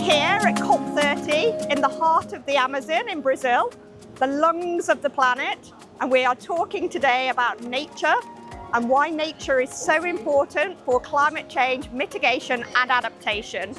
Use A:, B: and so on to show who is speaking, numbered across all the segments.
A: We're here at COP30 in the heart of the Amazon in Brazil, the lungs of the planet, and we are talking today about nature and why nature is so important for climate change mitigation and adaptation.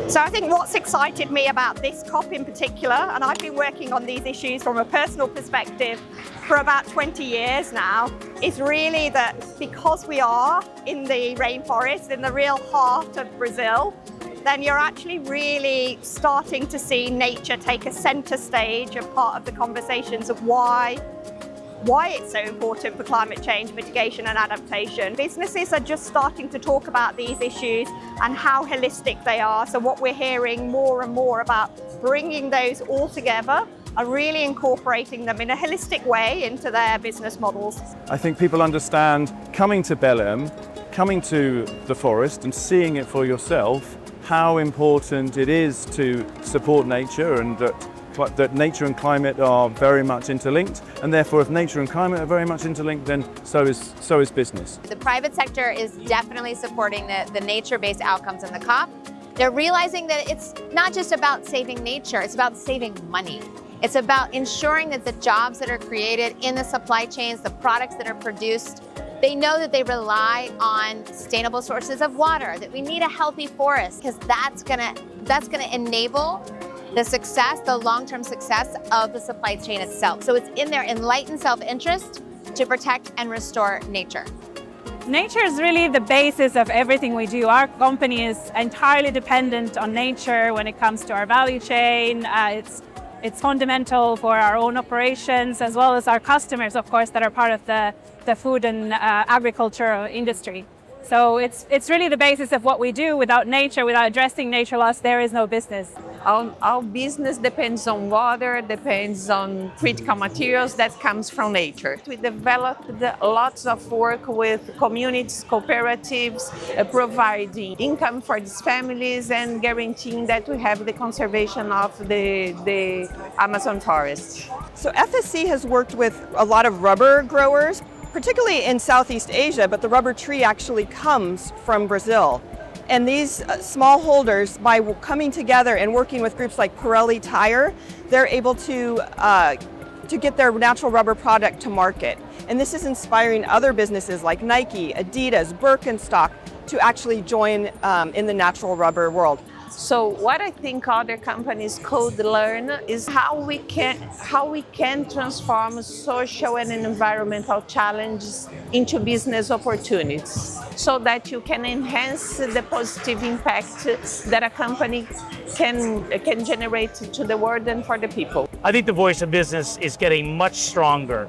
A: So I think what's excited me about this COP in particular, and I've been working on these issues from a personal perspective for about 20 years now, is really that because we are in the rainforest, in the real heart of Brazil, then you're actually really starting to see nature take a center stage and part of the conversations of why it's so important for climate change mitigation and adaptation. Businesses are just starting to talk about these issues and how holistic they are. So what we're hearing more and more about bringing those all together and really incorporating them in a holistic way into their business models.
B: I think people understand coming to Belém, coming to the forest and seeing it for yourself, how important it is to support nature and that nature and climate are very much interlinked, and therefore if nature and climate are very much interlinked, then so is business.
C: The private sector is definitely supporting the nature-based outcomes in the COP. They're realizing that it's not just about saving nature, it's about saving money. It's about ensuring that the jobs that are created in the supply chains, the products that are produced, they know that they rely on sustainable sources of water, that we need a healthy forest, because that's gonna enable the success, the long-term success of the supply chain itself. So it's in their enlightened self-interest to protect and restore nature.
D: Nature is really the basis of everything we do. Our company is entirely dependent on nature when it comes to our value chain. It's fundamental for our own operations as well as our customers, of course, that are part of the food and agriculture industry. So it's really the basis of what we do. Without nature, without addressing nature loss, there is no business.
E: Our business depends on water, depends on critical materials that comes from nature. We developed lots of work with communities, cooperatives, providing income for these families and guaranteeing that we have the conservation of the Amazon forest.
A: So FSC has worked with a lot of rubber growers, particularly in Southeast Asia, but the rubber tree actually comes from Brazil. And these smallholders, by coming together and working with groups like Pirelli Tire, they're able to get their natural rubber product to market. And this is inspiring other businesses like Nike, Adidas, Birkenstock to actually join in the natural rubber world.
E: So what I think other companies could learn is how we can transform social and environmental challenges into business opportunities, so that you can enhance the positive impact that a company can generate to the world and for the people.
F: I think the voice of business is getting much stronger.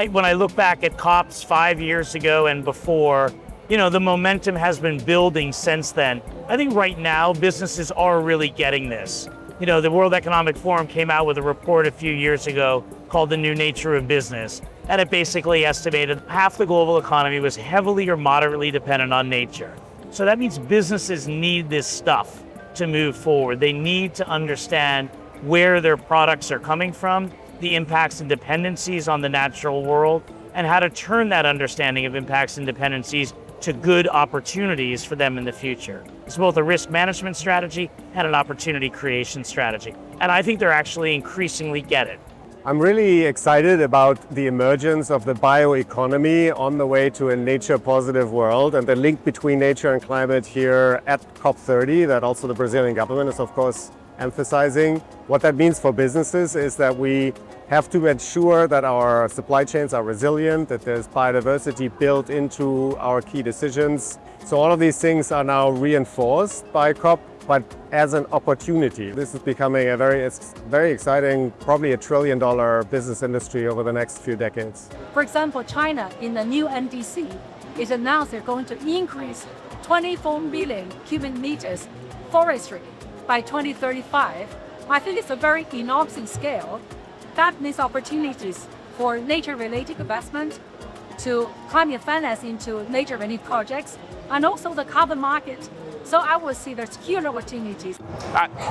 F: When I look back at COPs 5 years ago and before, the momentum has been building since then. I think right now businesses are really getting this. The World Economic Forum came out with a report a few years ago called The New Nature of Business, and it basically estimated half the global economy was heavily or moderately dependent on nature. So that means businesses need this stuff to move forward. They need to understand where their products are coming from, the impacts and dependencies on the natural world, and how to turn that understanding of impacts and dependencies to good opportunities for them in the future. It's both a risk management strategy and an opportunity creation strategy. And I think they're actually increasingly get it.
G: I'm really excited about the emergence of the bioeconomy on the way to a nature-positive world, and the link between nature and climate here at COP30 that also the Brazilian government is, of course, emphasizing. What that means for businesses is that we have to ensure that our supply chains are resilient, that there's biodiversity built into our key decisions. So all of these things are now reinforced by COP, but as an opportunity. This is becoming a very exciting, probably $1 trillion business industry over the next few decades.
H: For example, China in the new NDC is announced they're going to increase 24 billion cubic meters forestry by 2035. I think it's a very enormous scale. That means opportunities for nature-related investment, to climate finance into nature-related projects, and also the carbon market. So I would see there's huge opportunities.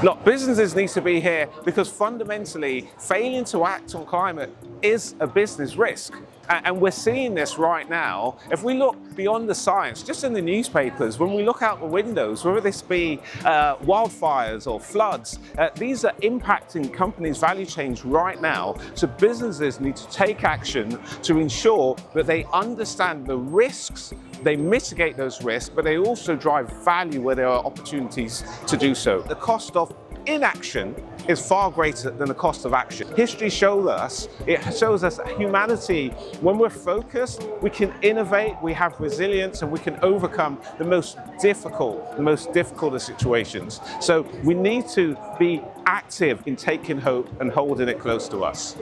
I: Look, businesses need to be here because fundamentally failing to act on climate is a business risk. And we're seeing this right now. If we look beyond the science, just in the newspapers, when we look out the windows, whether this be wildfires or floods, these are impacting companies' value chains right now. So businesses need to take action to ensure that they understand the risks, they mitigate those risks, but they also drive value where there are opportunities to do so. The cost of inaction is far greater than the cost of action. History shows us that humanity, when we're focused, we can innovate, we have resilience, and we can overcome the most difficult of situations. So we need to be active in taking hope and holding it close to us.